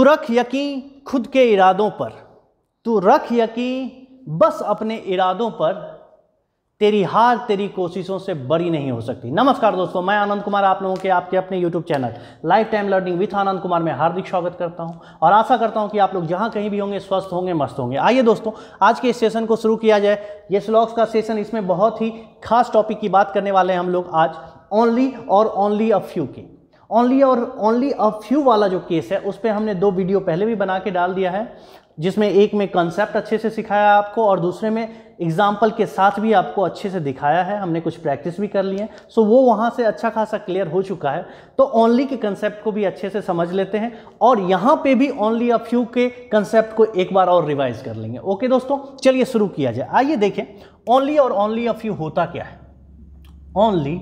रख यकीन खुद के इरादों पर, तू रख यकीन बस अपने इरादों पर, तेरी हार तेरी कोशिशों से बड़ी नहीं हो सकती। नमस्कार दोस्तों, मैं आनंद कुमार आप लोगों के आपके अपने YouTube channel lifetime learning with Anand Kumar में हार्दिक स्वागत करता हूं और आशा करता हूं कि आप लोग जहां कहीं भी होंगे स्वस्थ होंगे, मस्त होंगे। आइए दोस्तों, आज के इस सेशन को शुरू किया जाए। ये स्लॉग्स का सेशन, इसमें बहुत ही खास टॉपिक की बात करने वाले हैं हम लोग आज, ओनली और ओनली अ फ्यू की। ओनली और ओनली अ फ्यू वाला जो केस है उस पर हमने 2 वीडियो पहले भी बना के डाल दिया है, जिसमें एक में कंसेप्ट अच्छे से सिखाया आपको और दूसरे में एग्जाम्पल के साथ भी आपको अच्छे से दिखाया है। हमने कुछ प्रैक्टिस भी कर ली है, सो वो वहाँ से अच्छा खासा क्लियर हो चुका है। तो ओनली के कंसेप्ट को भी अच्छे से समझ लेते हैं और यहाँ पे भी ओनली अ फ्यू के कंसेप्ट को एक बार और रिवाइज कर लेंगे। ओके दोस्तों, चलिए शुरू किया जाए। आइए देखें ओनली और ओनली अ फ्यू होता क्या है। ओनली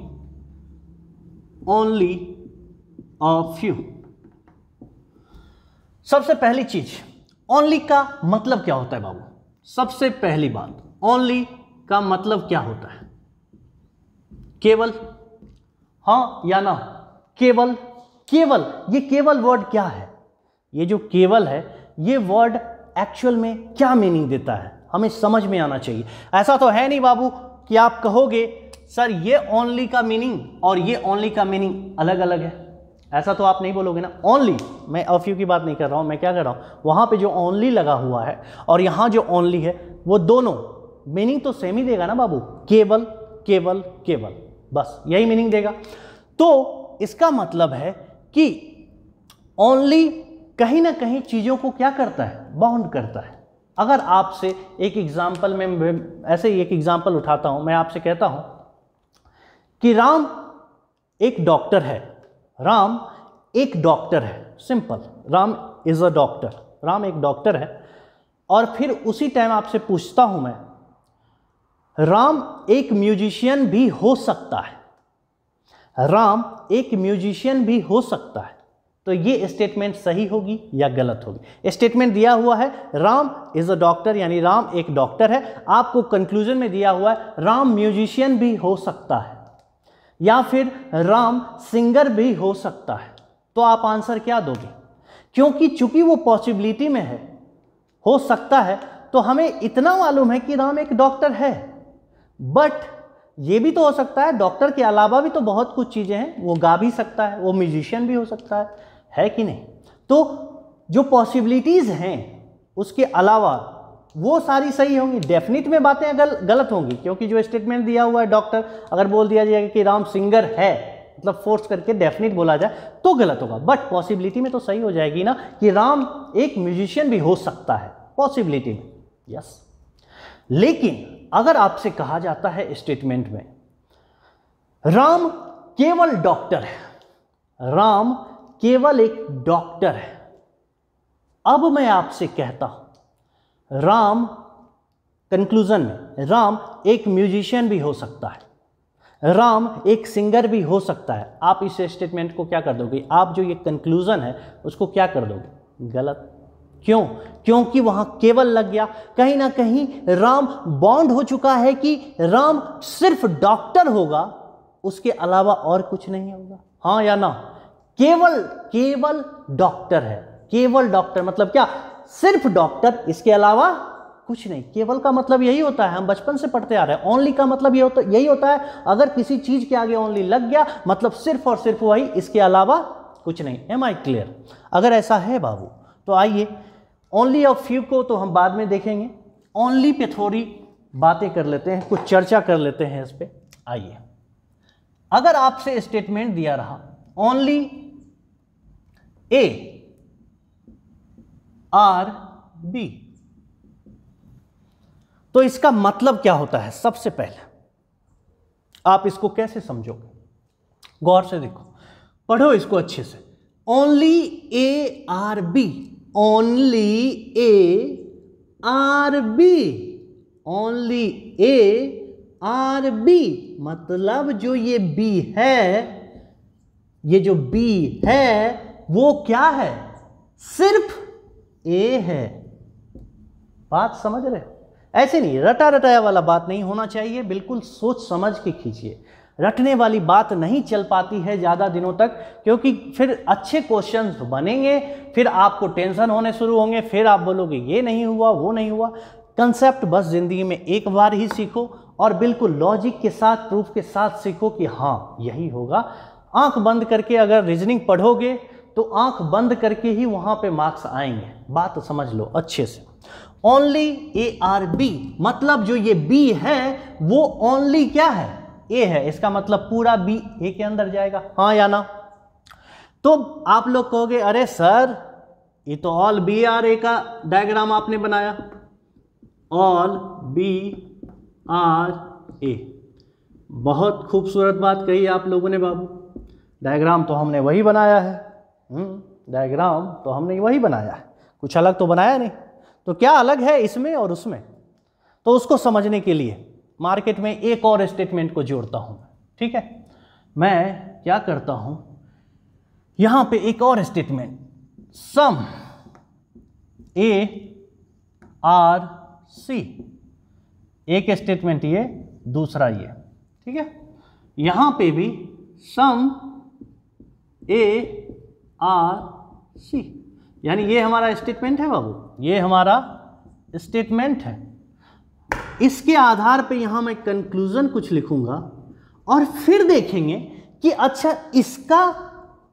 अ फ्यू, सबसे पहली चीज, ओनली का मतलब क्या होता है बाबू? सबसे पहली बात, ओनली का मतलब क्या होता है? केवल, हाँ या ना? केवल, केवल, ये केवल वर्ड क्या है? ये जो केवल है, ये वर्ड एक्चुअल में क्या मीनिंग देता है, हमें समझ में आना चाहिए। ऐसा तो है नहीं बाबू कि आप कहोगे सर ये ओनली का मीनिंग और ये ओनली का मीनिंग अलग अलग है, ऐसा तो आप नहीं बोलोगे ना। ओनली, मैं अ फ्यू की बात नहीं कर रहा हूं, मैं क्या कर रहा हूं, वहां पे जो ओनली लगा हुआ है और यहां जो ओनली है, वो दोनों मीनिंग तो सेम ही देगा ना बाबू। केवल केवल केवल, बस यही मीनिंग देगा। तो इसका मतलब है कि ओनली कहीं ना कहीं चीजों को क्या करता है, बाउंड करता है। अगर आपसे एक एग्जाम्पल में, ऐसे ही एक एग्जाम्पल उठाता हूं, मैं आपसे कहता हूं कि राम एक डॉक्टर है, राम एक डॉक्टर है, simple, Ram is a doctor, Ram एक डॉक्टर है। और फिर उसी टाइम आपसे पूछता हूं मैं, राम एक म्यूजिशियन भी हो सकता है, राम एक म्यूजिशियन भी हो सकता है। तो ये स्टेटमेंट सही होगी या गलत होगी? स्टेटमेंट दिया हुआ है राम इज अ डॉक्टर, यानी राम एक डॉक्टर है। आपको कंक्लूजन में दिया हुआ है राम म्यूजिशियन भी हो सकता है या फिर राम सिंगर भी हो सकता है। तो आप आंसर क्या दोगे? क्योंकि चूंकि वो पॉसिबिलिटी में है, हो सकता है, तो हमें इतना मालूम है कि राम एक डॉक्टर है। बट ये भी तो हो सकता है, डॉक्टर के अलावा भी तो बहुत कुछ चीजें हैं, वो गा भी सकता है, वो म्यूजिशियन भी हो सकता है कि नहीं? तो जो पॉसिबिलिटीज हैं उसके अलावा वो सारी सही होंगी, डेफिनेट में बातें गलत होंगी। क्योंकि जो स्टेटमेंट दिया हुआ है डॉक्टर, अगर बोल दिया जाएगा कि राम सिंगर है, मतलब फोर्स करके डेफिनेट बोला जाए तो गलत होगा। बट पॉसिबिलिटी में तो सही हो जाएगी ना कि राम एक म्यूजिशियन भी हो सकता है, पॉसिबिलिटी में, यस। लेकिन अगर आपसे कहा जाता है स्टेटमेंट में राम केवल डॉक्टर है, राम केवल एक डॉक्टर है, अब मैं आपसे कहता हूं राम, कंक्लूजन में, राम एक म्यूजिशियन भी हो सकता है, राम एक सिंगर भी हो सकता है। आप इस स्टेटमेंट को क्या कर दोगे? आप जो ये कंक्लूजन है उसको क्या कर दोगे? गलत। क्यों? क्योंकि वहां केवल लग गया। कहीं ना कहीं राम बॉन्ड हो चुका है कि राम सिर्फ डॉक्टर होगा, उसके अलावा और कुछ नहीं होगा, हाँ या ना? केवल, केवल डॉक्टर है, केवल डॉक्टर मतलब क्या? सिर्फ डॉक्टर, इसके अलावा कुछ नहीं। केवल का मतलब यही होता है, हम बचपन से पढ़ते आ रहे हैं। ओनली का मतलब यही होता है, अगर किसी चीज के आगे ओनली लग गया मतलब सिर्फ और सिर्फ वही, इसके अलावा कुछ नहीं। Am I clear? अगर ऐसा है बाबू तो आइए, ओनली अ फ्यू को तो हम बाद में देखेंगे, ओनली पे थोड़ी बातें कर लेते हैं, कुछ चर्चा कर लेते हैं इस पे। आइए, अगर आपसे स्टेटमेंट दिया रहा ओनली ए आर बी, तो इसका मतलब क्या होता है? सबसे पहले आप इसको कैसे समझोगे? गौर से देखो, पढ़ो इसको अच्छे से। Only A are B, only A are B, only A are B, मतलब जो ये बी है, ये जो बी है वो क्या है? सिर्फ ए है। बात समझ रहे? ऐसे नहीं रटा रटाया वाला बात नहीं होना चाहिए, बिल्कुल सोच समझ के खींचिए। रटने वाली बात नहीं चल पाती है ज़्यादा दिनों तक, क्योंकि फिर अच्छे क्वेश्चंस बनेंगे, फिर आपको टेंशन होने शुरू होंगे, फिर आप बोलोगे ये नहीं हुआ वो नहीं हुआ। कंसेप्ट बस ज़िंदगी में एक बार ही सीखो और बिल्कुल लॉजिक के साथ, प्रूफ के साथ सीखो कि हाँ यही होगा। आंख बंद करके अगर रीजनिंग पढ़ोगे तो आंख बंद करके ही वहाँ पे मार्क्स आएंगे, बात समझ लो अच्छे से। ओनली ARB मतलब जो ये B है वो ओनली क्या है, A है, इसका मतलब पूरा B A के अंदर जाएगा, हाँ या ना। तो आप लोग कहोगे अरे सर ये तो ऑल BRA का डायग्राम आपने बनाया, ऑल BRA, बहुत खूबसूरत बात कही आप लोगों ने बाबू, डायग्राम तो हमने वही बनाया है, डायग्राम तो हमने वही बनाया है, कुछ अलग तो बनाया नहीं। तो क्या अलग है इसमें और उसमें, तो उसको समझने के लिए मार्केट में एक और स्टेटमेंट को जोड़ता हूं, ठीक है। मैं क्या करता हूं, यहां पे एक और स्टेटमेंट, सम ARC, एक स्टेटमेंट ये, दूसरा ये, ठीक है। यहां पे भी सम ARC, यानी ये हमारा स्टेटमेंट है बाबू, ये हमारा स्टेटमेंट है। इसके आधार पे यहां मैं कंक्लूजन कुछ लिखूंगा और फिर देखेंगे कि अच्छा इसका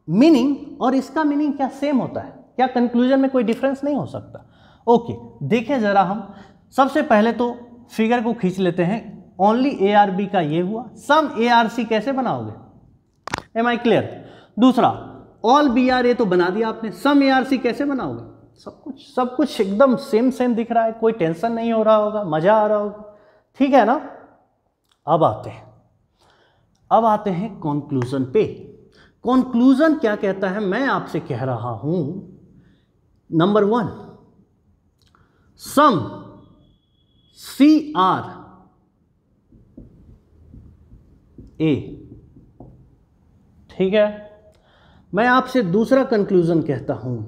मीनिंग और इसका मीनिंग क्या सेम होता है, क्या कंक्लूजन में कोई डिफरेंस नहीं हो सकता। ओके, देखें जरा हम सबसे पहले तो फिगर को खींच लेते हैं। ओनली ARB का ये हुआ, सम ARC कैसे बनाओगे, एम आई क्लियर। दूसरा ऑल BRA तो बना दिया आपने, सम ARC कैसे बनाओगे, सब कुछ एकदम सेम दिख रहा है, कोई टेंशन नहीं हो रहा होगा, मजा आ रहा होगा, ठीक है ना। अब आते हैं कंक्लूजन पे। कंक्लूजन क्या कहता है, मैं आपसे कह रहा हूं नंबर 1, सम CRA, ठीक है। मैं आपसे दूसरा कंक्लूजन कहता हूं,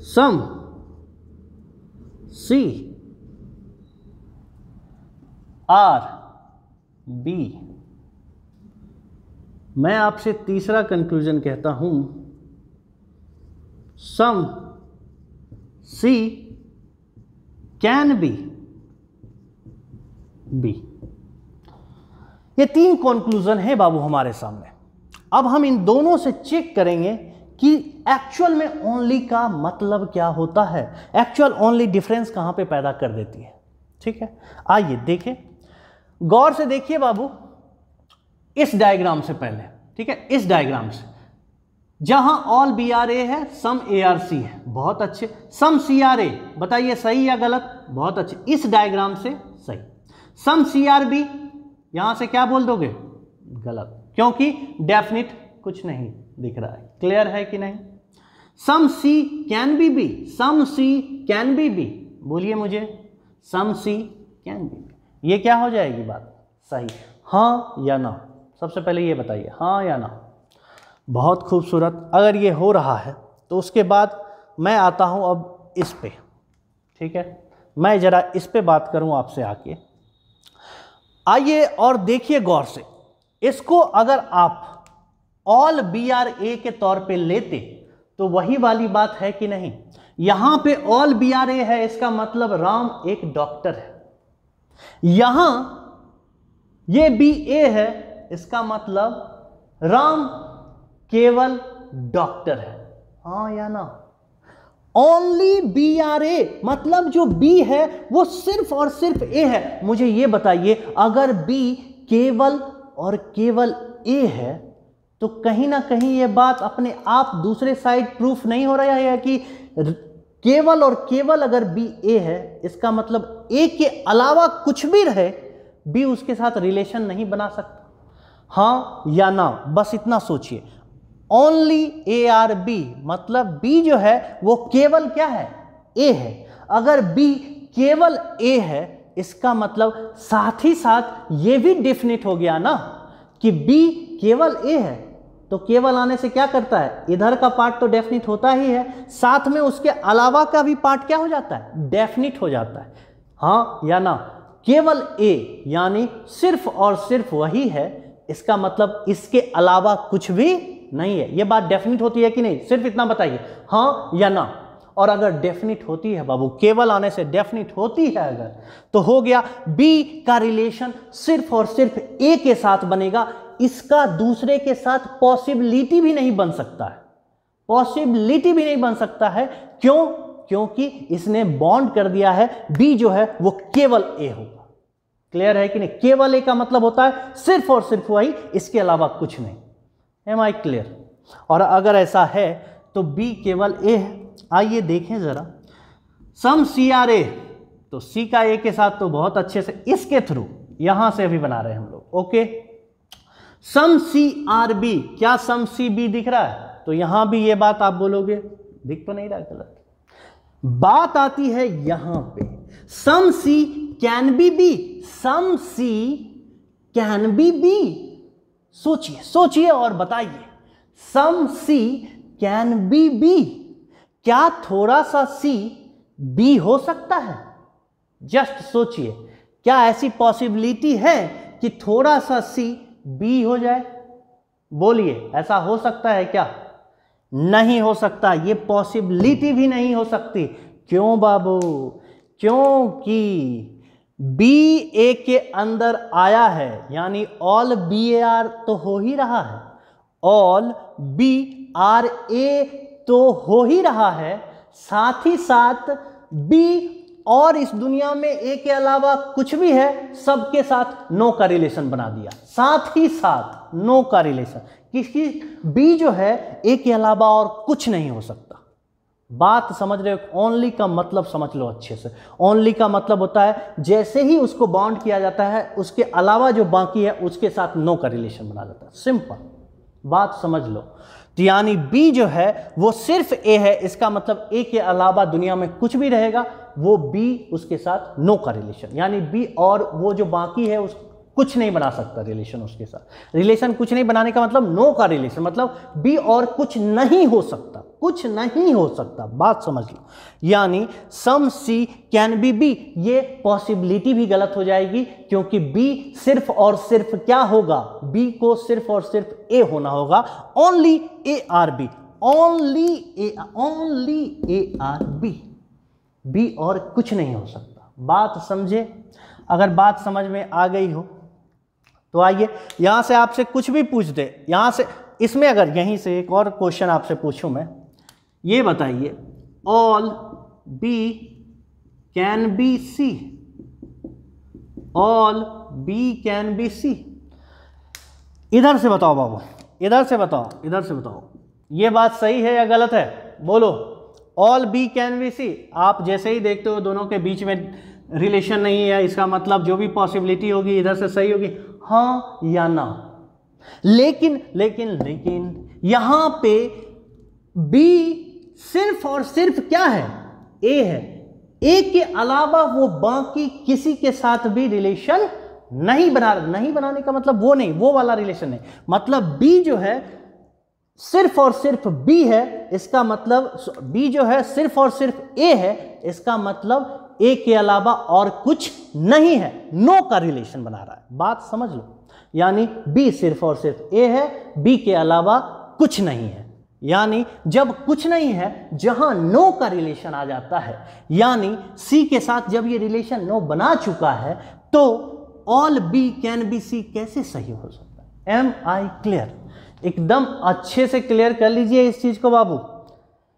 सम CRB। मैं आपसे तीसरा कंक्लूजन कहता हूं, सम CANB। ये 3 कंक्लूजन है बाबू हमारे सामने। अब हम इन दोनों से चेक करेंगे कि एक्चुअल में ओनली का मतलब क्या होता है, एक्चुअल ओनली डिफरेंस कहां पे पैदा कर देती है, ठीक है। आइए देखें, गौर से देखिए बाबू, इस डायग्राम से पहले, ठीक है, इस डायग्राम से, जहां ऑल BRA है, सम ARC है, बहुत अच्छे। सम CRA बताइए सही या गलत, बहुत अच्छे, इस डायग्राम से सही। सम CRB यहां से क्या बोल दोगे, गलत, क्योंकि डेफिनिट कुछ नहीं दिख रहा है, क्लियर है कि नहीं। सम CANB, सम CANB, बोलिए मुझे, सम CANB, ये क्या हो जाएगी बात, सही, हाँ या ना, सबसे पहले ये बताइए, हाँ या ना। बहुत खूबसूरत, अगर ये हो रहा है तो उसके बाद मैं आता हूं अब इस पे, ठीक है। मैं जरा इस पे बात करूं आपसे आके, आइए और देखिए गौर से, इसको अगर आप ऑल BRA के तौर पे लेते तो वही वाली बात है कि नहीं। यहां पे ऑल BRA है, इसका मतलब राम एक डॉक्टर है। यहां ये BA है, इसका मतलब राम केवल डॉक्टर है, हाँ या ना। ओनली BRA मतलब जो B है वो सिर्फ और सिर्फ A है। मुझे ये बताइए, अगर B केवल और केवल A है तो कहीं ना कहीं ये बात अपने आप दूसरे साइड प्रूफ नहीं हो रहा है कि केवल और केवल अगर B A है, इसका मतलब A के अलावा कुछ भी रहे B उसके साथ रिलेशन नहीं बना सकता, हाँ या ना। बस इतना सोचिए, ओनली ARB मतलब B जो है वो केवल क्या है, A है। अगर B केवल A है, इसका मतलब साथ ही साथ ये भी डेफिनिट हो गया ना कि B केवल A है। तो केवल आने से क्या करता है, इधर का पार्ट तो डेफिनिट होता ही है, साथ में उसके अलावा का भी पार्ट क्या हो जाता है, डेफिनिट हो जाता है, हाँ या ना। केवल ए यानी सिर्फ और सिर्फ वही है, इसका मतलब इसके अलावा कुछ भी नहीं है। यह बात डेफिनेट होती है कि नहीं, सिर्फ इतना बताइए हाँ या ना। और अगर डेफिनेट होती है बाबू, केवल आने से डेफिनेट होती है अगर, तो हो गया बी का रिलेशन सिर्फ और सिर्फ ए के साथ बनेगा, इसका दूसरे के साथ पॉसिबिलिटी भी नहीं बन सकता है, पॉसिबिलिटी भी नहीं बन सकता है। क्यों? क्योंकि इसने बॉन्ड कर दिया है, बी जो है वो केवल ए होगा। क्लियर है कि नहीं? केवल ए का मतलब होता है सिर्फ और सिर्फ वही, इसके अलावा कुछ नहीं। Am I clear? और अगर ऐसा है तो बी केवल ए है। आइए देखें जरा, सम सी आर ए, तो सी का ए के साथ तो बहुत अच्छे से इसके थ्रू यहां से अभी बना रहे हैं हम लोग। Okay, some C are B, क्या सम सी बी दिख रहा है? तो यहां भी ये बात आप बोलोगे दिख तो नहीं रहा, गलत बात आती है यहां पे। Some C can be B, some C can be B. सोचिए सोचिए और बताइए, some C can be B, क्या थोड़ा सा सी बी हो सकता है? जस्ट सोचिए, क्या ऐसी पॉसिबिलिटी है कि थोड़ा सा सी बी हो जाए? बोलिए, ऐसा हो सकता है क्या? नहीं हो सकता, ये पॉसिबिलिटी भी नहीं हो सकती। क्यों बाबू? क्योंकि बी ए के अंदर आया है, यानी ऑल बी ए आर तो हो ही रहा है, ऑल बी आर ए तो हो ही रहा है, साथ ही साथ बी और इस दुनिया में ए के अलावा कुछ भी है, सबके साथ नो का रिलेशन बना दिया, साथ ही साथ नो का रिलेशन। किसकी? बी जो है ए के अलावा और कुछ नहीं हो सकता। बात समझ रहे हो? ओनली का मतलब समझ लो अच्छे से। ओनली का मतलब होता है जैसे ही उसको बॉन्ड किया जाता है, उसके अलावा जो बाकी है उसके साथ नो का रिलेशन बना जाता है। सिंपल बात समझ लो। तो यानी बी जो है वो सिर्फ ए है, इसका मतलब ए के अलावा दुनिया में कुछ भी रहेगा वो बी उसके साथ नो का रिलेशन, यानी बी और वो जो बाकी है उस कुछ नहीं बना सकता रिलेशन उसके साथ। रिलेशन कुछ नहीं बनाने का मतलब नो का रिलेशन, मतलब बी और कुछ नहीं हो सकता, कुछ नहीं हो सकता। बात समझ लो। यानी सम सी कैन बी बी, ये पॉसिबिलिटी भी गलत हो जाएगी, क्योंकि बी सिर्फ और सिर्फ क्या होगा? बी को सिर्फ और सिर्फ ए होना होगा। Only A are B, only A are B, B और कुछ नहीं हो सकता। बात समझे? अगर बात समझ में आ गई हो तो आइए यहां से आपसे कुछ भी पूछ दे, यहां से इसमें अगर यहीं से एक और क्वेश्चन आपसे पूछूं मैं, ये बताइए all B can be C, all B can be C. इधर से बताओ बाबू, इधर से बताओ, इधर से बताओ, ये बात सही है या गलत है? बोलो। All B can be C, आप जैसे ही देखते हो दोनों के बीच में रिलेशन नहीं है, इसका मतलब जो भी पॉसिबिलिटी होगी इधर से सही होगी, हाँ या ना। लेकिन लेकिन लेकिन यहां पे बी सिर्फ और सिर्फ क्या है? ए है। ए के अलावा वो बाकी किसी के साथ भी रिलेशन नहीं बनाने का मतलब वो नहीं, वो वाला रिलेशन नहीं, मतलब बी जो है सिर्फ और सिर्फ बी है, इसका मतलब बी जो है सिर्फ और सिर्फ ए है, इसका मतलब ए के अलावा और कुछ नहीं है, नो का रिलेशन बना रहा है। बात समझ लो। यानी बी सिर्फ और सिर्फ ए है, बी के अलावा कुछ नहीं है। यानी जब कुछ नहीं है, जहां नो का रिलेशन आ जाता है, यानी सी के साथ जब ये रिलेशन नो बना चुका है, तो all B can be C कैसे सही हो सकता है? Am I clear? एकदम अच्छे से क्लियर कर लीजिए इस चीज को बाबू,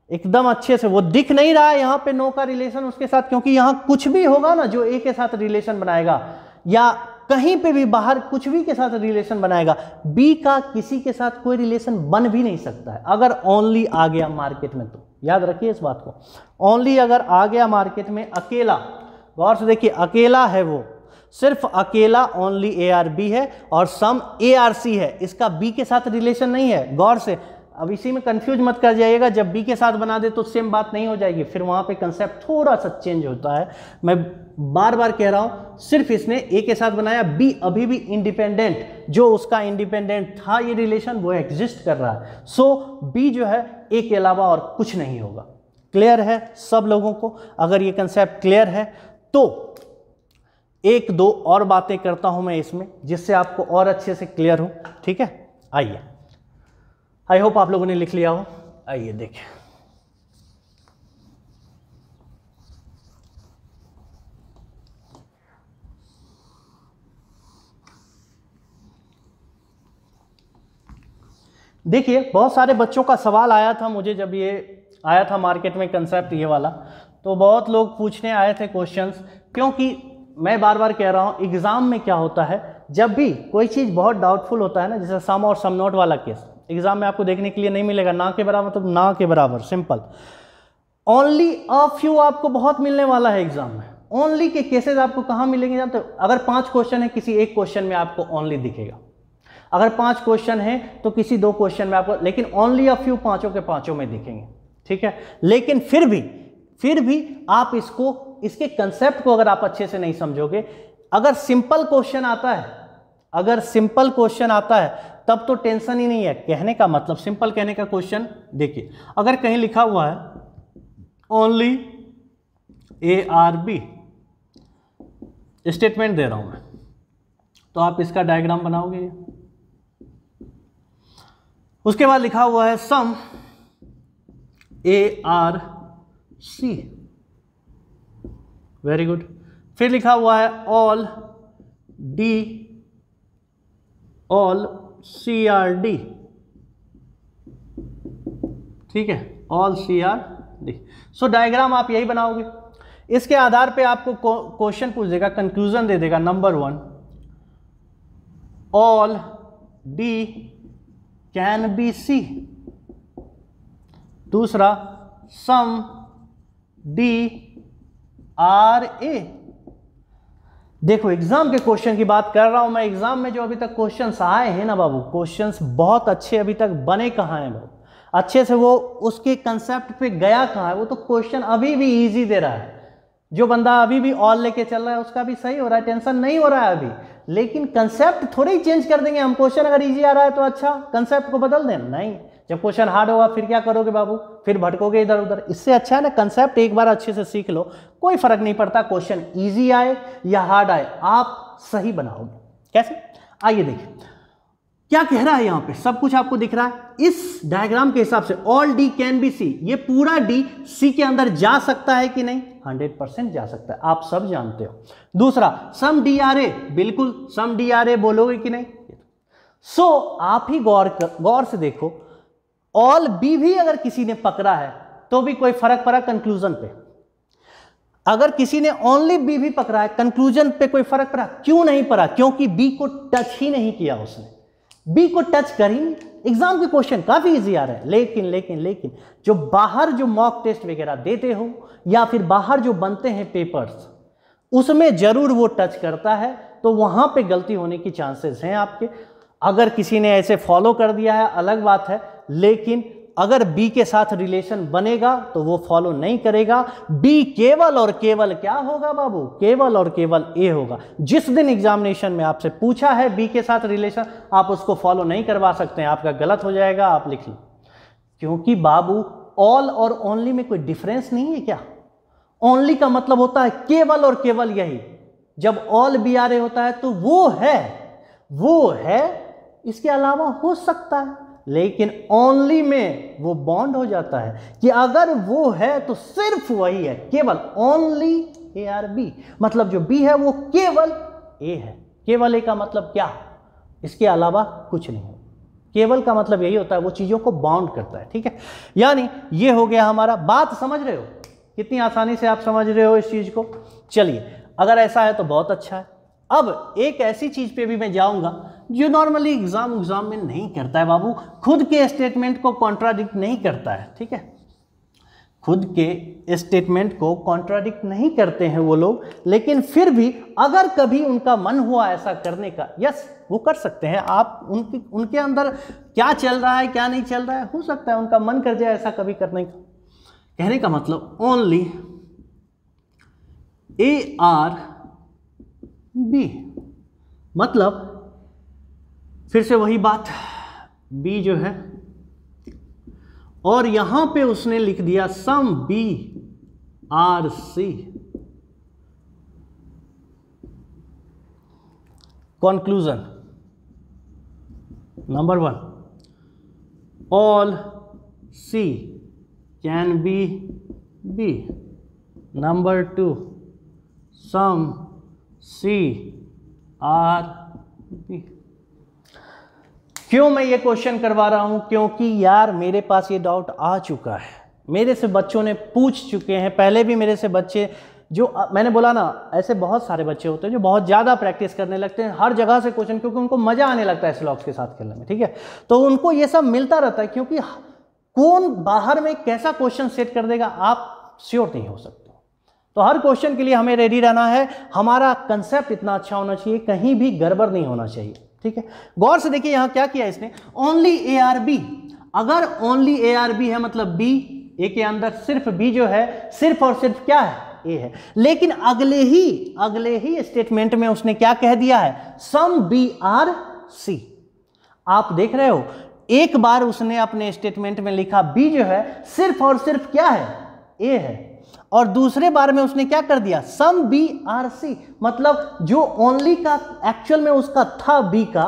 एकदम अच्छे से। वो दिख नहीं रहा है यहाँ पे नो का रिलेशन उसके साथ, क्योंकि यहाँ कुछ भी होगा ना जो ए के साथ रिलेशन बनाएगा, या कहीं पे भी बाहर कुछ भी के साथ रिलेशन बनाएगा, बी का किसी के साथ कोई रिलेशन बन भी नहीं सकता है। अगर ओनली आ गया मार्केट में, तो याद रखिए इस बात को, ओनली अगर आ गया मार्केट में अकेला, गौर से देखिए, अकेला है वो, सिर्फ अकेला ओनली ए आर बी है, और सम ए आर सी है, इसका बी के साथ रिलेशन नहीं है। गौर से, अब इसी में कंफ्यूज मत कर जाइएगा, जब बी के साथ बना दे तो सेम बात नहीं हो जाएगी, फिर वहां पे कंसेप्ट थोड़ा सा चेंज होता है। मैं बार बार कह रहा हूं, सिर्फ इसने ए के साथ बनाया, बी अभी भी इंडिपेंडेंट, जो उसका इंडिपेंडेंट था ये रिलेशन, वो एग्जिस्ट कर रहा है। सो बी जो है ए के अलावा और कुछ नहीं होगा। क्लियर है सब लोगों को? अगर ये कंसेप्ट क्लियर है तो एक दो और बातें करता हूं मैं इसमें, जिससे आपको और अच्छे से क्लियर हो। ठीक है, आइए, आई होप आप लोगों ने लिख लिया हो। आइए देखिए, देखिए बहुत सारे बच्चों का सवाल आया था मुझे, जब ये आया था मार्केट में कंसेप्ट ये वाला, तो बहुत लोग पूछने आए थे क्वेश्चंस। क्योंकि मैं बार बार कह रहा हूँ, एग्जाम में क्या होता है, जब भी कोई चीज़ बहुत डाउटफुल होता है ना, जैसे सम और सम नॉट वाला केस, एग्जाम में आपको देखने के लिए नहीं मिलेगा। ना के बराबर मतलब ना के बराबर, सिंपल। ओनली अ फ्यू आपको बहुत मिलने वाला है एग्जाम में। ओनली के केसेस आपको कहाँ मिलेंगे जानते हो? अगर 5 क्वेश्चन है, किसी एक क्वेश्चन में आपको ओनली दिखेगा। अगर 5 क्वेश्चन है तो किसी 2 क्वेश्चन में आपको, लेकिन ओनली अ फ्यू पांचों के पांचों में दिखेंगे। ठीक है, लेकिन फिर भी आप इसके कंसेप्ट को अगर आप अच्छे से नहीं समझोगे, अगर सिंपल क्वेश्चन आता है, तब तो टेंशन ही नहीं है। कहने का मतलब, सिंपल कहने का क्वेश्चन देखिए, अगर कहीं लिखा हुआ है ओनली ARB, स्टेटमेंट दे रहा हूं मैं, तो आप इसका डायग्राम बनाओगे। उसके बाद लिखा हुआ है सम ARC, वेरी गुड। फिर लिखा हुआ है ऑल CRD, ठीक है, ऑल CRD। सो डायग्राम आप यही बनाओगे। इसके आधार पे आपको क्वेश्चन पूछ देगा, कंक्लूजन दे देगा। Number 1, all D can be C। दूसरा, सम D आर ए। देखो एग्जाम के क्वेश्चन की बात कर रहा हूं मैं। एग्जाम में जो अभी तक क्वेश्चंस आए हैं ना बाबू, क्वेश्चंस बहुत अच्छे अभी तक बने कहाँ हैं बाबू, अच्छे से वो उसके कंसेप्ट पे गया कहाँ है? वो तो क्वेश्चन अभी भी इजी दे रहा है। जो बंदा अभी भी ऑल लेके चल रहा है उसका भी सही हो रहा है, टेंशन नहीं हो रहा है अभी। लेकिन कंसेप्ट थोड़े ही चेंज कर देंगे हम। क्वेश्चन अगर इजी आ रहा है तो अच्छा, कंसेप्ट को बदल दें? नहीं, जब क्वेश्चन हार्ड होगा फिर क्या करोगे बाबू? फिर भटकोगे इधर उधर। इससे अच्छा है ना, कंसेप्ट एक बार अच्छे से सीख लो, कोई फर्क नहीं पड़ता क्वेश्चन इजी आए या हार्ड आए, आप सही बनाओगे। कैसे? आइए देखिए क्या कह रहा है यहां पे, सब कुछ आपको दिख रहा है इस डायग्राम के हिसाब से। All D can be C, ये पूरा डी सी के अंदर जा सकता है कि नहीं? 100% जा सकता है, आप सब जानते हो। दूसरा, सम डी आर ए, बिल्कुल सम डी आर ए बोलोगे कि नहीं? सो आप ही गौर से देखो, ऑल बी भी अगर किसी ने पकड़ा है तो भी कोई फर्क पड़ा कंक्लूजन पे। अगर किसी ने ओनली बी भी पकड़ा है, कंक्लूजन पे कोई फर्क पड़ा? क्यों नहीं पड़ा? क्योंकि बी को टच ही नहीं किया उसने। बी को टच कर ही नहीं। एग्जाम के क्वेश्चन काफी इजी आ रहे हैं, लेकिन जो बाहर जो मॉक टेस्ट वगैरह देते हो या फिर बाहर जो बनते हैं पेपर्स, उसमें जरूर वो टच करता है, तो वहां पे गलती होने की चांसेस हैं आपके। अगर किसी ने ऐसे फॉलो कर दिया है अलग बात है, लेकिन अगर बी के साथ रिलेशन बनेगा तो वो फॉलो नहीं करेगा। बी केवल और केवल क्या होगा बाबू? केवल और केवल ए होगा। जिस दिन एग्जामिनेशन में आपसे पूछा है बी के साथ रिलेशन, आप उसको फॉलो नहीं करवा सकते हैं, आपका गलत हो जाएगा, आप लिख लो। क्योंकि बाबू ऑल और ओनली में कोई डिफरेंस नहीं है क्या? ओनली का मतलब होता है केवल और केवल यही। जब ऑल बी आर ए होता है तो वो है, इसके अलावा हो सकता है। लेकिन ओनली में वो बॉन्ड हो जाता है कि अगर वो है तो सिर्फ वही है, केवल ओनली ए आर बी, मतलब जो बी है वो केवल ए है। केवल ए का मतलब क्या? इसके अलावा कुछ नहीं है। केवल का मतलब यही होता है, वो चीजों को बाउंड करता है। ठीक है, यानी ये हो गया हमारा। बात समझ रहे हो? कितनी आसानी से आप समझ रहे हो इस चीज को? चलिए, अगर ऐसा है तो बहुत अच्छा है। अब एक ऐसी चीज पे भी मैं जाऊंगा जो नॉर्मली एग्जाम में नहीं करता है बाबू, खुद के स्टेटमेंट को कॉन्ट्राडिक्ट नहीं करता है। ठीक है, खुद के स्टेटमेंट को कॉन्ट्राडिक्ट नहीं करते हैं वो लोग, लेकिन फिर भी अगर कभी उनका मन हुआ ऐसा करने का, यस वो कर सकते हैं। आप उनके अंदर क्या चल रहा है क्या नहीं चल रहा है, हो सकता है उनका मन कर जाए ऐसा कभी करने का। कहने का मतलब ओनली ए आर बी, मतलब फिर से वही बात, बी जो है, और यहां पे उसने लिख दिया some B are C. Conclusion number 1, all C can be B. Number 2, some C are B. क्यों मैं ये क्वेश्चन करवा रहा हूं? क्योंकि यार मेरे पास ये डाउट आ चुका है, मेरे से बच्चों ने पूछ चुके हैं, पहले भी मेरे से बच्चे, जो मैंने बोला ना, ऐसे बहुत सारे बच्चे होते हैं जो बहुत ज़्यादा प्रैक्टिस करने लगते हैं हर जगह से क्वेश्चन, क्योंकि उनको मज़ा आने लगता है स्लॉग्स के साथ खेलने में, ठीक है। तो उनको ये सब मिलता रहता है, क्योंकि कौन बाहर में कैसा क्वेश्चन सेट कर देगा आप श्योर नहीं हो सकते। तो हर क्वेश्चन के लिए हमें रेडी रहना है, हमारा कंसेप्ट इतना अच्छा होना चाहिए, कहीं भी गड़बड़ नहीं होना चाहिए, ठीक है। गौर से देखिए यहाँ क्या किया इसने, ओनली ए आर बी। अगर ओनली ए आर बी है मतलब बी, ए के अंदर सिर्फ बी जो है सिर्फ और सिर्फ क्या है, ए है। लेकिन अगले ही स्टेटमेंट में उसने क्या कह दिया है, सम बी आर सी। आप देख रहे हो, एक बार उसने अपने स्टेटमेंट में लिखा बी जो है सिर्फ और सिर्फ क्या है, ए है, और दूसरे बार में उसने क्या कर दिया, सम बी आर सी। मतलब जो ओनली का एक्चुअल में उसका था बी का,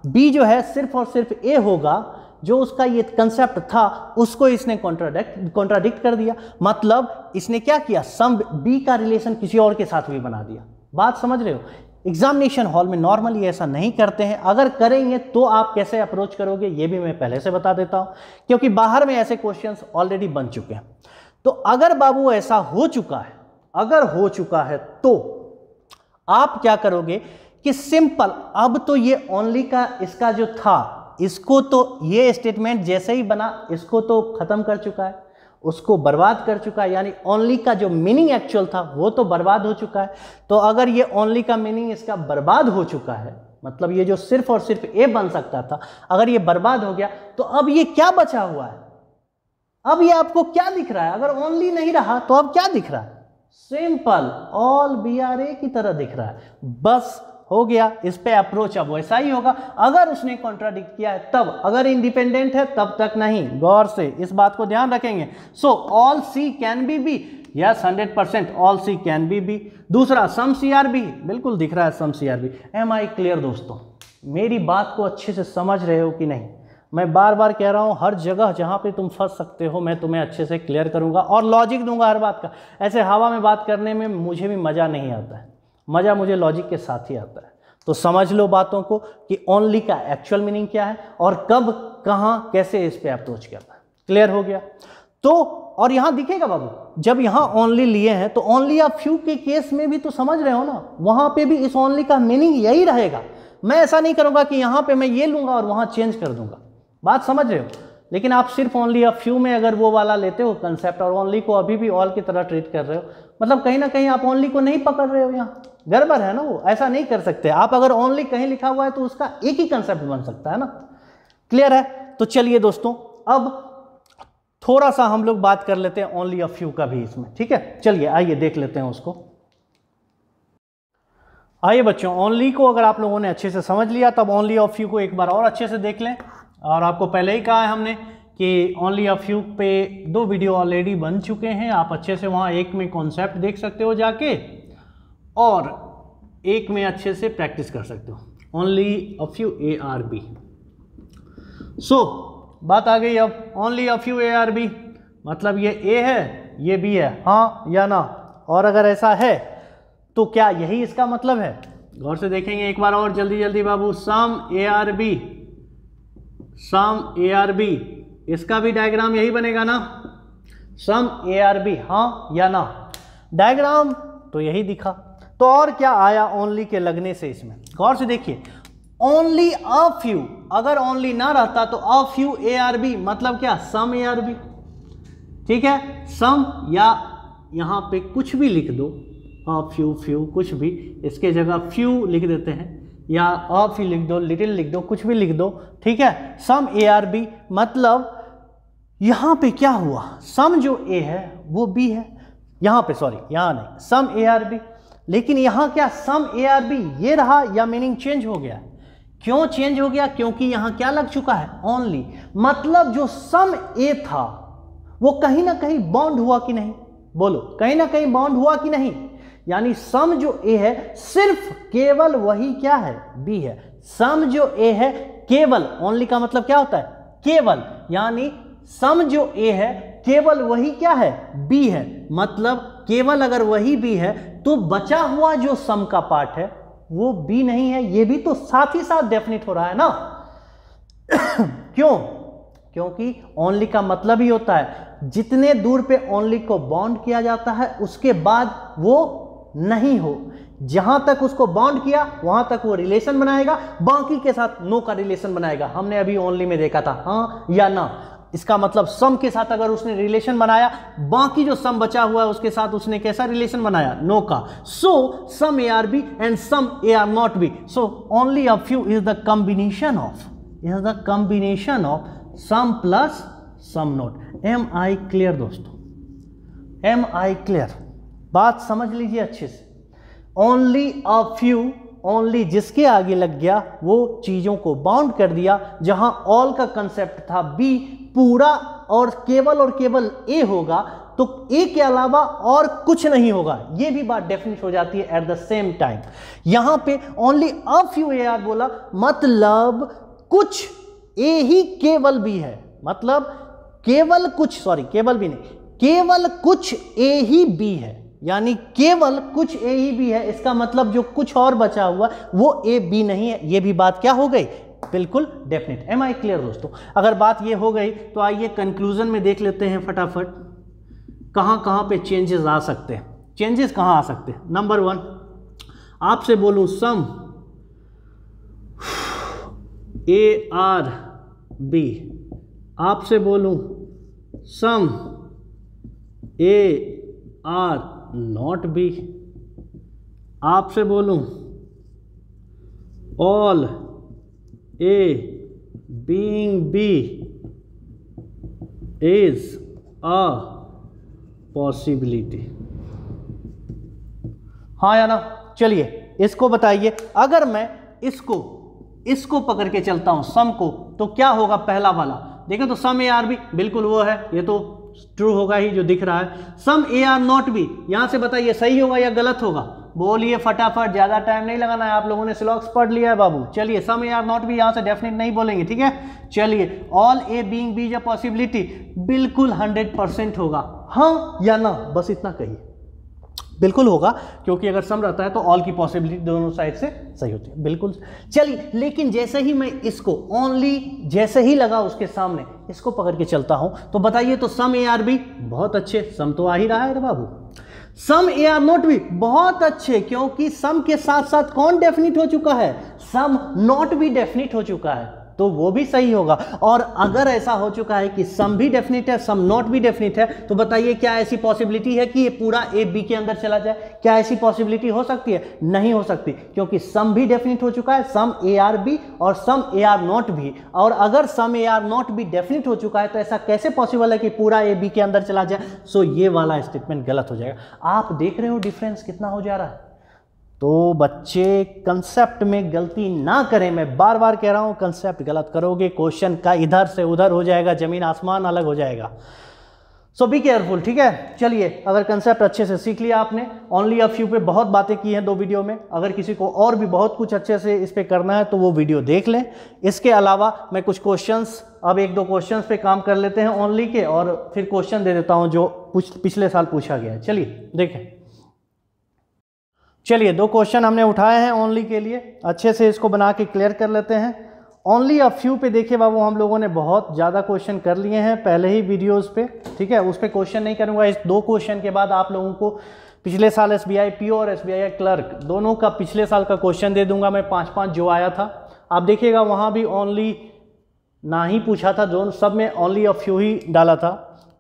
बी जो है सिर्फ और सिर्फ ए होगा, जो उसका ये कंसेप्ट था उसको इसने कॉन्ट्राडिक्ट कर दिया। मतलब इसने क्या किया, सम बी का रिलेशन किसी और के साथ भी बना दिया। बात समझ रहे हो? एग्जामिनेशन हॉल में नॉर्मली ऐसा नहीं करते हैं, अगर करेंगे तो आप कैसे अप्रोच करोगे ये भी मैं पहले से बता देता हूं, क्योंकि बाहर में ऐसे क्वेश्चंस ऑलरेडी बन चुके हैं। तो अगर बाबू ऐसा हो चुका है, अगर हो चुका है तो आप क्या करोगे कि सिंपल, अब तो ये ओनली का इसका जो था, इसको तो ये स्टेटमेंट जैसे ही बना इसको तो खत्म कर चुका है, उसको बर्बाद कर चुका है, यानी ओनली का जो मीनिंग एक्चुअल था वो तो बर्बाद हो चुका है। तो अगर ये ओनली का मीनिंग इसका बर्बाद हो चुका है, मतलब ये जो सिर्फ और सिर्फ ए बन सकता था, अगर ये बर्बाद हो गया, तो अब ये क्या बचा हुआ है, अब ये आपको क्या दिख रहा है? अगर ओनली नहीं रहा तो अब क्या दिख रहा है, simple all B R A की तरह दिख रहा है। बस हो गया, इस पे अप्रोच अब वैसा ही होगा। अगर उसने कॉन्ट्राडिक्ट किया है तब, अगर इंडिपेंडेंट है तब तक नहीं। गौर से इस बात को ध्यान रखेंगे। So all C can be B, yes 100% all C can be B. दूसरा सम सी आर बी, बिल्कुल दिख रहा है some C are B. Am I clear दोस्तों? मेरी बात को अच्छे से समझ रहे हो कि नहीं? मैं बार बार कह रहा हूँ, हर जगह जहाँ पे तुम फंस सकते हो मैं तुम्हें अच्छे से क्लियर करूँगा और लॉजिक दूंगा हर बात का। ऐसे हवा में बात करने में मुझे भी मज़ा नहीं आता है, मज़ा मुझे लॉजिक के साथ ही आता है। तो समझ लो बातों को कि ओनली का एक्चुअल मीनिंग क्या है और कब कहाँ कैसे इस पर अप्रोच करना है। क्लियर हो गया? तो और यहाँ दिखेगा बाबू, जब यहाँ ओनली लिए हैं तो ओनली ऑफ फ्यू के केस में भी तो समझ रहे हो ना, वहाँ पे भी इस ओनली का मीनिंग यही रहेगा। मैं ऐसा नहीं करूँगा कि यहाँ पे मैं ये लूँगा और वहाँ चेंज कर दूँगा। बात समझ रहे हो? लेकिन आप सिर्फ ओनली ऑफ फ्यू में अगर वो वाला लेते हो कंसेप्ट और ओनली को अभी भी ऑल की तरह ट्रीट कर रहे हो, मतलब कहीं ना कहीं आप ओनली को नहीं पकड़ रहे हो, यहाँ गड़बड़ है ना। वो ऐसा नहीं कर सकते आप। अगर ओनली कहीं लिखा हुआ है तो उसका एक ही कंसेप्ट बन सकता है ना। क्लियर है? तो चलिए दोस्तों, अब थोड़ा सा हम लोग बात कर लेते हैं ओनली ऑफ फ्यू का भी इसमें, ठीक है? चलिए आइए देख लेते हैं उसको। आइए बच्चों, ओनली को अगर आप लोगों ने अच्छे से समझ लिया तब ओनली ऑफ फ्यू को एक बार और अच्छे से देख लें। और आपको पहले ही कहा है हमने कि ओनली ऑफ फ्यू पे 2 वीडियो ऑलरेडी बन चुके हैं, आप अच्छे से वहाँ एक में कॉन्सेप्ट देख सकते हो जाके और एक में अच्छे से प्रैक्टिस कर सकते हो। Only of few A are B. सो बात आ गई अब only of few A are B, मतलब ये ए है ये बी है, हाँ या ना? और अगर ऐसा है तो क्या यही इसका मतलब है? गौर से देखेंगे एक बार और जल्दी जल्दी बाबू। Some A are B, some A are B, इसका भी डायग्राम यही बनेगा ना? सम ए आर बी, हाँ या ना? डायग्राम तो यही दिखा। तो और क्या आया ओनली के लगने से इसमें? गौर से देखिए, ओनली अ फ्यू, अगर ओनली ना रहता तो a few A are B, मतलब क्या? सम ए आर बी, ठीक है? सम या यहां पे कुछ भी लिख दो, अ फ्यू फ्यू कुछ भी, इसके जगह फ्यू लिख देते हैं या अ फ्यू लिख दो, लिटिल लिख दो, कुछ भी लिख दो, ठीक है? सम ए आर बी, मतलब यहां पे क्या हुआ? सम जो ए है वो बी है, यहां पे सॉरी यहां नहीं, सम ए आर बी। लेकिन यहां क्या सम ए आर बी ये रहा या मीनिंग चेंज हो गया? क्यों चेंज हो गया? क्योंकि यहां क्या लग चुका है? ओनली। मतलब जो सम ए था वो कहीं ना कहीं बॉन्ड हुआ कि नहीं? बोलो, कहीं ना कहीं बॉन्ड हुआ कि नहीं? यानी सम जो ए है सिर्फ केवल वही क्या है, बी है। सम जो ए है केवल, ओनली का मतलब क्या होता है, केवल, यानी सम जो ए है केवल वही क्या है, बी है। मतलब केवल अगर वही बी है तो बचा हुआ जो सम का पार्ट है वो बी नहीं है। ये भी तो साथ ही साथ डेफिनेट हो रहा है ना। क्यों? क्योंकि ओनली का मतलब ही होता है जितने दूर पे ओनली को बॉन्ड किया जाता है उसके बाद वो नहीं हो। जहां तक उसको बॉन्ड किया वहां तक वो रिलेशन बनाएगा, बाकी के साथ नो का रिलेशन बनाएगा। हमने अभी ओनली में देखा था, हाँ या ना। इसका मतलब सम के साथ अगर उसने रिलेशन बनाया, बाकी जो सम बचा हुआ है उसके साथ उसने कैसा रिलेशन बनाया, नो का। So some A are B and some A are not B. So only of you is the combination of some plus some not. Am I clear दोस्तों? Am I clear? बात समझ लीजिए अच्छे से। Only a few, only जिसके आगे लग गया वो चीजों को बाउंड कर दिया। जहां ऑल का कंसेप्ट था बी, पूरा और केवल ए होगा तो ए के अलावा और कुछ नहीं होगा। ये भी बात डेफिनेट हो जाती है एट द सेम टाइम। यहां पे only a few A are बोला, मतलब कुछ ए ही केवल बी है। मतलब केवल कुछ, सॉरी केवल भी नहीं, केवल कुछ ए ही बी है। यानी केवल कुछ ए ही बी है, इसका मतलब जो कुछ और बचा हुआ वो ए बी नहीं है। ये भी बात क्या हो गई, बिल्कुल डेफिनेट। एम आई क्लियर दोस्तों? अगर बात ये हो गई तो आइए कंक्लूजन में देख लेते हैं फटाफट कहां कहां पे चेंजेस आ सकते हैं। चेंजेस कहां आ सकते हैं? नंबर 1, आपसे बोलूं सम ए आर बी, आपसे बोलूं some A are not B, आपसे बोलूं all A being B is a possibility. हाँ या ना? चलिए इसको बताइए। अगर मैं इसको पकड़ के चलता हूं सम को, तो क्या होगा पहला वाला? देखें तो सम ए आर बी बिल्कुल वो है, ये तो ट्रू होगा ही जो दिख रहा है। सम ए आर नॉट बी, यहां से बताइए सही होगा या गलत होगा? बोलिए फटाफट, ज्यादा टाइम नहीं लगाना है, आप लोगों ने सिलॉक्स पढ़ लिया है बाबू। चलिए some A are not B यहां से डेफिनेट नहीं बोलेंगे, ठीक है। चलिए all A being B is a possibility, बिल्कुल 100% होगा। हाँ या ना? बस इतना कहिए। बिल्कुल होगा, क्योंकि अगर सम रहता है तो ऑल की पॉसिबिलिटी दोनों साइड से सही होती है। बिल्कुल। चलिए, लेकिन जैसे ही मैं इसको ओनली जैसे ही लगा उसके सामने इसको पकड़ के चलता हूं तो बताइए तो सम ए आर बी, बहुत अच्छे, सम तो आ ही रहा है बाबू। Some A are not B, बहुत अच्छे, क्योंकि सम के साथ साथ कौन डेफिनिट हो चुका है? सम नॉट भी डेफिनिट हो चुका है, तो वो भी सही होगा। और अगर ऐसा हो चुका है कि सम भी डेफिनिट है, सम नॉट भी डेफिनिट है, तो बताइए क्या ऐसी पॉसिबिलिटी है कि ये पूरा ए बी के अंदर चला जाए? क्या ऐसी पॉसिबिलिटी हो सकती है? नहीं हो सकती, क्योंकि सम भी डेफिनिट हो चुका है, सम ए आर बी और सम ए आर नॉट भी। और अगर सम ए आर नॉट भी डेफिनिट हो चुका है तो ऐसा कैसे पॉसिबल है कि पूरा ए बी के अंदर चला जाए? सो ये वाला स्टेटमेंट गलत हो जाएगा। आप देख रहे हो डिफरेंस कितना हो जा रहा है? तो बच्चे कंसेप्ट में गलती ना करें, मैं बार बार कह रहा हूं, कंसेप्ट गलत करोगे क्वेश्चन का इधर से उधर हो जाएगा, जमीन आसमान अलग हो जाएगा। सो बी केयरफुल, ठीक है। चलिए, अगर कंसेप्ट अच्छे से सीख लिया आपने, ओनली अ फ्यू पे बहुत बातें की हैं 2 वीडियो में। अगर किसी को और भी बहुत कुछ अच्छे से इस पे करना है तो वो वीडियो देख लें। इसके अलावा मैं कुछ क्वेश्चंस, अब 1-2 क्वेश्चंस पे काम कर लेते हैं ओनली के, और फिर क्वेश्चन दे देता हूं जो पिछले साल पूछा गया है। चलिए देखें। चलिए 2 क्वेश्चन हमने उठाए हैं ओनली के लिए, अच्छे से इसको बना के क्लियर कर लेते हैं। ओनली अ फ्यू पे देखिए बाबू, हम लोगों ने बहुत ज़्यादा क्वेश्चन कर लिए हैं पहले ही वीडियोस पे, ठीक है। उस पर क्वेश्चन नहीं करूँगा। इस 2 क्वेश्चन के बाद आप लोगों को पिछले साल SBI PO और SBI क्लर्क दोनों का पिछले साल का क्वेश्चन दे दूंगा मैं, 5-5 जो आया था। आप देखिएगा वहाँ भी ओनली ना ही पूछा था, जो सब में ओनली अ फ्यू ही डाला था।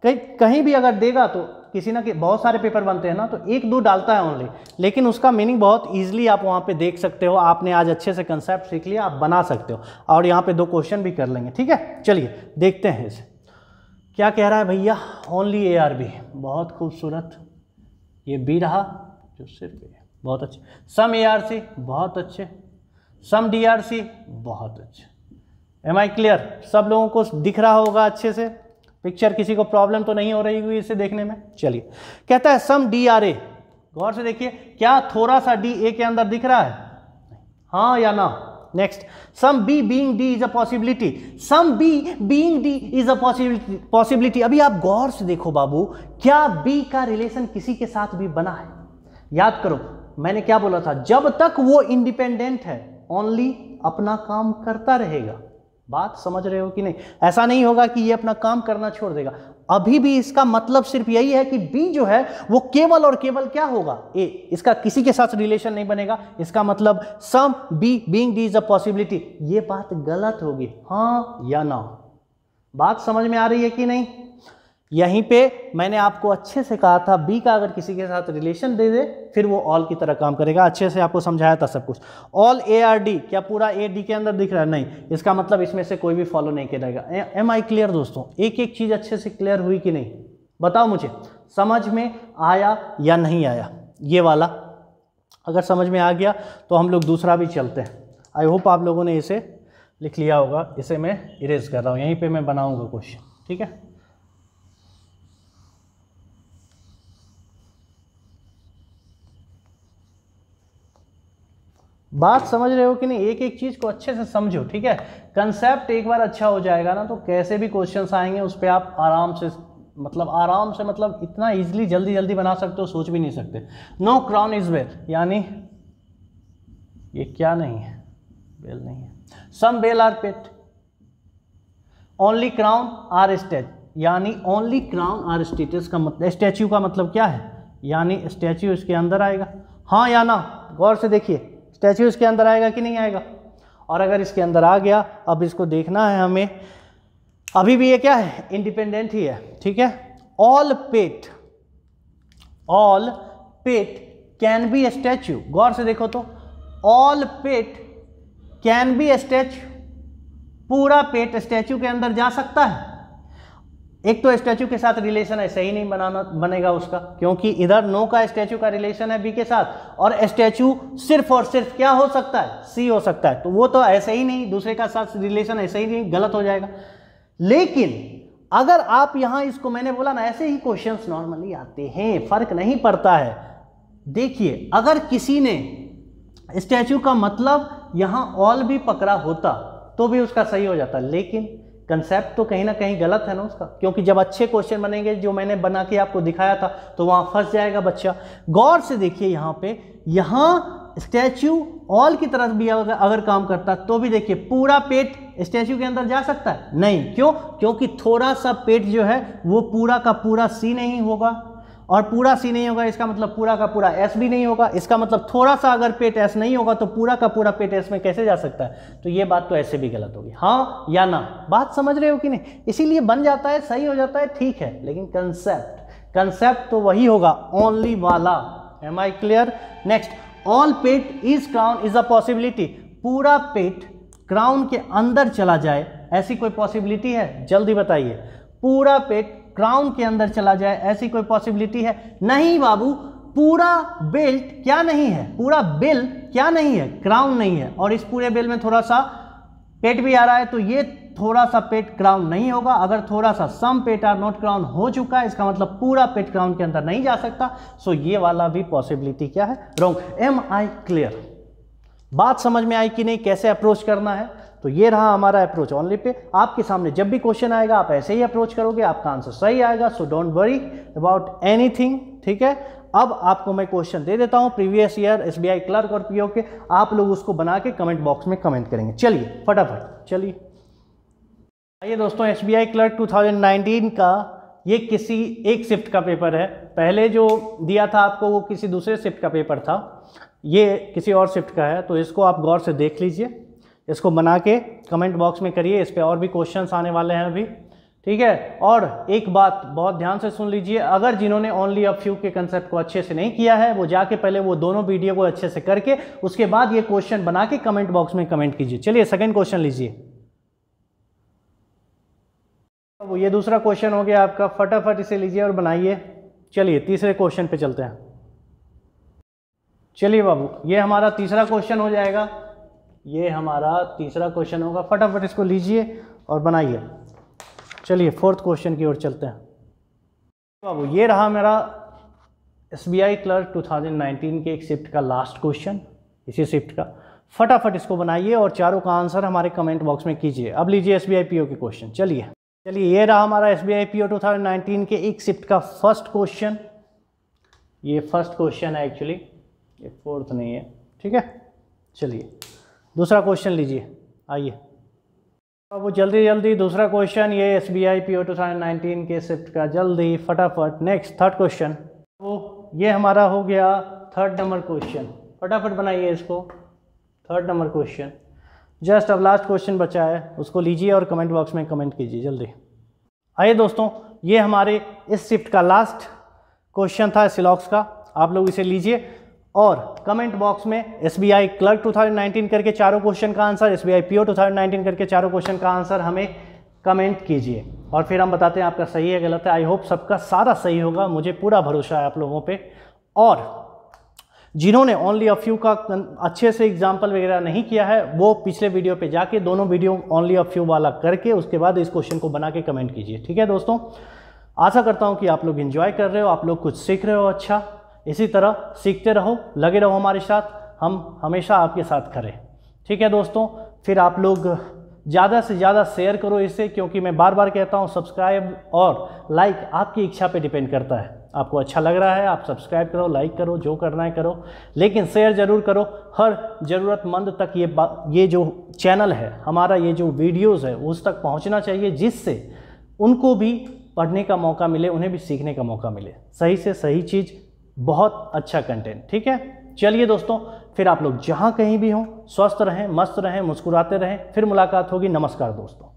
कहीं भी अगर देगा तो किसी ना कि बहुत सारे पेपर बनते हैं ना, तो 1-2 डालता है ओनली, लेकिन उसका मीनिंग बहुत ईजिली आप वहाँ पे देख सकते हो। आपने आज अच्छे से कंसेप्ट सीख लिया, आप बना सकते हो, और यहाँ पे 2 क्वेश्चन भी कर लेंगे, ठीक है। चलिए देखते हैं इसे क्या कह रहा है भैया। ओनली ए आर बी, बहुत खूबसूरत, ये बी रहा जो सिर्फ ए, बहुत अच्छे। सम ए आर सी, बहुत अच्छे। सम डी आर सी, बहुत अच्छे। Am I clear? सब लोगों को दिख रहा होगा अच्छे से पिक्चर, किसी को प्रॉब्लम तो नहीं हो रही हुई इसे देखने में? चलिए, कहता है सम डी आर ए, गौर से देखिए, क्या थोड़ा सा डी ए के अंदर दिख रहा है? हाँ या ना? Next, some B being D is a possibility, some B being D is a possibility. अभी आप गौर से देखो बाबू, क्या बी का रिलेशन किसी के साथ भी बना है? याद करो मैंने क्या बोला था, जब तक वो इंडिपेंडेंट है ओनली अपना काम करता रहेगा। बात समझ रहे हो कि नहीं? ऐसा नहीं होगा कि ये अपना काम करना छोड़ देगा। अभी भी इसका मतलब सिर्फ यही है कि बी जो है वो केवल और केवल क्या होगा? ए, इसका किसी के साथ रिलेशन नहीं बनेगा। इसका मतलब some B being D is a possibility, ये बात गलत होगी। हाँ या ना? बात समझ में आ रही है कि नहीं? यहीं पे मैंने आपको अच्छे से कहा था, बी का अगर किसी के साथ रिलेशन दे दे फिर वो ऑल की तरह काम करेगा। अच्छे से आपको समझाया था सब कुछ। ऑल ए आर डी, क्या पूरा ए डी के अंदर दिख रहा है? नहीं, इसका मतलब इसमें से कोई भी फॉलो नहीं करेगा। एम आई क्लियर दोस्तों? एक एक चीज़ अच्छे से क्लियर हुई कि नहीं? बताओ मुझे, समझ में आया या नहीं आया? ये वाला अगर समझ में आ गया तो हम लोग दूसरा भी चलते हैं। आई होप आप लोगों ने इसे लिख लिया होगा। इसे मैं इरेज कर रहा हूँ, यहीं पर मैं बनाऊँगा क्वेश्चन, ठीक है? बात समझ रहे हो कि नहीं? एक एक चीज को अच्छे से समझो, ठीक है? कंसेप्ट एक बार अच्छा हो जाएगा ना तो कैसे भी क्वेश्चंस आएंगे उस पर आप आराम से मतलब इतना इजीली जल्दी जल्दी बना सकते हो, सोच भी नहीं सकते। नो क्राउन इज बेल, यानी ये क्या नहीं है? बेल नहीं है। Some bell are pet, only crown are statue, यानी ओनली क्राउन आर स्टेटस का मतलब, स्टैच्यू का मतलब क्या है? यानी स्टैच्यू इसके अंदर आएगा। हाँ या ना? गौर से देखिए, स्टैच्यू इसके अंदर आएगा कि नहीं आएगा? और अगर इसके अंदर आ गया, अब इसको देखना है हमें, अभी भी ये क्या है? इंडिपेंडेंट ही है, ठीक है? All pet can be statue. गौर से देखो तो, all pet can be statue, पूरा पेट स्टैच्यू के अंदर जा सकता है। एक तो स्टैच्यू के साथ रिलेशन ऐसे ही नहीं बनेगा उसका, क्योंकि इधर नो का स्टैच्यू का रिलेशन है बी के साथ, और स्टैच्यू सिर्फ और सिर्फ क्या हो सकता है? सी हो सकता है। तो वो तो ऐसे ही नहीं, दूसरे का साथ रिलेशन ऐसे ही नहीं, गलत हो जाएगा। लेकिन अगर आप यहां इसको, मैंने बोला ना ऐसे ही क्वेश्चंस नॉर्मली आते हैं, फर्क नहीं पड़ता है। देखिए, अगर किसी ने स्टैच्यू का मतलब यहां ऑल भी पकड़ा होता तो भी उसका सही हो जाता, लेकिन कंसेप्ट तो कहीं ना कहीं गलत है ना उसका, क्योंकि जब अच्छे क्वेश्चन बनेंगे जो मैंने बना के आपको दिखाया था तो वहां फंस जाएगा बच्चा। गौर से देखिए यहाँ पे, यहाँ स्टैच्यू ऑल की तरफ भी अगर काम करता तो भी देखिए पूरा पेट स्टैच्यू के अंदर जा सकता है? नहीं। क्यों? क्योंकि थोड़ा सा पेट जो है वो पूरा का पूरा सी नहीं होगा, और पूरा सी नहीं होगा इसका मतलब पूरा का पूरा एस भी नहीं होगा। इसका मतलब थोड़ा सा अगर पेट एस नहीं होगा तो पूरा का पूरा पेट एस में कैसे जा सकता है? तो ये बात तो ऐसे भी गलत होगी। हाँ या ना? बात समझ रहे हो कि नहीं? इसीलिए बन जाता है, सही हो जाता है, ठीक है, लेकिन कंसेप्ट तो वही होगा, ओनली वाला। Am I clear? Next, all pet is crown is a possibility, पूरा पेट क्राउन के अंदर चला जाए, ऐसी कोई पॉसिबिलिटी है? जल्दी बताइए। पूरा पेट क्राउन के अंदर चला जाए, ऐसी कोई पॉसिबिलिटी है? नहीं बाबू। पूरा बेल्ट क्या नहीं है? पूरा बेल क्या नहीं है? क्राउन नहीं है। और इस पूरे बेल में थोड़ा सा पेट भी आ रहा है, तो ये थोड़ा सा पेट क्राउन नहीं होगा। अगर थोड़ा सा सम पेट आर नॉट क्राउन हो चुका है, इसका मतलब पूरा पेट क्राउन के अंदर नहीं जा सकता। सो ये वाला भी पॉसिबिलिटी क्या है? रॉन्ग। Am I clear? बात समझ में आई कि नहीं? कैसे अप्रोच करना है? तो ये रहा हमारा अप्रोच ओनली पे। आपके सामने जब भी क्वेश्चन आएगा आप ऐसे ही अप्रोच करोगे, आपका आंसर सही आएगा। So don't worry about anything, ठीक है? अब आपको मैं क्वेश्चन दे देता हूं प्रीवियस ईयर एसबीआई क्लर्क और पीओ के, आप लोग उसको बना के कमेंट बॉक्स में कमेंट करेंगे। चलिए फटाफट, चलिए आइए दोस्तों, एसबीआई क्लर्क 2019 का ये किसी एक शिफ्ट का पेपर है। पहले जो दिया था आपको वो किसी दूसरे शिफ्ट का पेपर था, ये किसी और शिफ्ट का है। तो इसको आप गौर से देख लीजिए, इसको बना के कमेंट बॉक्स में करिए। इस पे और भी क्वेश्चंस आने वाले हैं अभी, ठीक है? और एक बात बहुत ध्यान से सुन लीजिए, अगर जिन्होंने ओनली अ फ्यू के कंसेप्ट को अच्छे से नहीं किया है वो जाके पहले वो दोनों वीडियो को अच्छे से करके उसके बाद ये क्वेश्चन बना के कमेंट बॉक्स में कमेंट कीजिए। चलिए सेकंड क्वेश्चन लीजिए। वो ये दूसरा क्वेश्चन हो गया आपका, फटाफट इसे लीजिए और बनाइए। चलिए तीसरे क्वेश्चन पे चलते हैं। चलिए बाबू, ये हमारा तीसरा क्वेश्चन हो जाएगा, ये हमारा तीसरा क्वेश्चन होगा। फटाफट इसको लीजिए और बनाइए। चलिए फोर्थ क्वेश्चन की ओर चलते हैं। बाबू ये रहा मेरा SBI क्लर्क 2019 के एक शिफ्ट का लास्ट क्वेश्चन, इसी शिफ्ट का। फटाफट इसको बनाइए और चारों का आंसर हमारे कमेंट बॉक्स में कीजिए। अब लीजिए SBI PO के क्वेश्चन। चलिए ये रहा हमारा SBI PO 2019 के एक शिफ्ट का फर्स्ट क्वेश्चन। ये फर्स्ट क्वेश्चन है एक्चुअली, ये फोर्थ नहीं है, ठीक है। चलिए दूसरा क्वेश्चन लीजिए, आइए अब जल्दी जल्दी दूसरा क्वेश्चन, ये SBI PO 2019 के शिफ्ट का, जल्दी फटाफट। नेक्स्ट थर्ड क्वेश्चन, तो ये हमारा हो गया थर्ड नंबर क्वेश्चन। फटाफट बनाइए इसको, थर्ड नंबर क्वेश्चन। जस्ट अब लास्ट क्वेश्चन बचा है, उसको लीजिए और कमेंट बॉक्स में कमेंट कीजिए जल्दी। आइए दोस्तों, ये हमारे इस शिफ्ट का लास्ट क्वेश्चन था सिलॉक्स का। आप लोग इसे लीजिए और कमेंट बॉक्स में SBI क्लर्क 2019 करके चारों क्वेश्चन का आंसर, SBI PO 2019 करके चारों क्वेश्चन का आंसर हमें कमेंट कीजिए और फिर हम बताते हैं आपका सही है गलत है। आई होप सबका सारा सही होगा, मुझे पूरा भरोसा है आप लोगों पे। और जिन्होंने ओनली अ फ्यू का अच्छे से एग्जाम्पल वगैरह नहीं किया है, वो पिछले वीडियो पे जाके दोनों वीडियो ओनली अ फ्यू वाला करके उसके बाद इस क्वेश्चन को बना के कमेंट कीजिए, ठीक है दोस्तों। आशा करता हूँ कि आप लोग एंजॉय कर रहे हो, आप लोग कुछ सीख रहे हो। अच्छा, इसी तरह सीखते रहो, लगे रहो हमारे साथ, हम हमेशा आपके साथ खड़े, ठीक है दोस्तों। फिर आप लोग ज़्यादा से ज़्यादा शेयर करो इसे, क्योंकि मैं बार बार कहता हूँ सब्सक्राइब और लाइक आपकी इच्छा पे डिपेंड करता है। आपको अच्छा लग रहा है आप सब्सक्राइब करो, लाइक करो, जो करना है करो, लेकिन शेयर ज़रूर करो। हर ज़रूरतमंद तक ये जो चैनल है हमारा, ये जो वीडियोज़ है उस तक पहुँचना चाहिए, जिससे उनको भी पढ़ने का मौका मिले, उन्हें भी सीखने का मौका मिले, सही से सही चीज़, बहुत अच्छा कंटेंट, ठीक है। चलिए दोस्तों, फिर आप लोग जहाँ कहीं भी हों स्वस्थ रहें, मस्त रहें, मुस्कुराते रहें। फिर मुलाकात होगी। नमस्कार दोस्तों।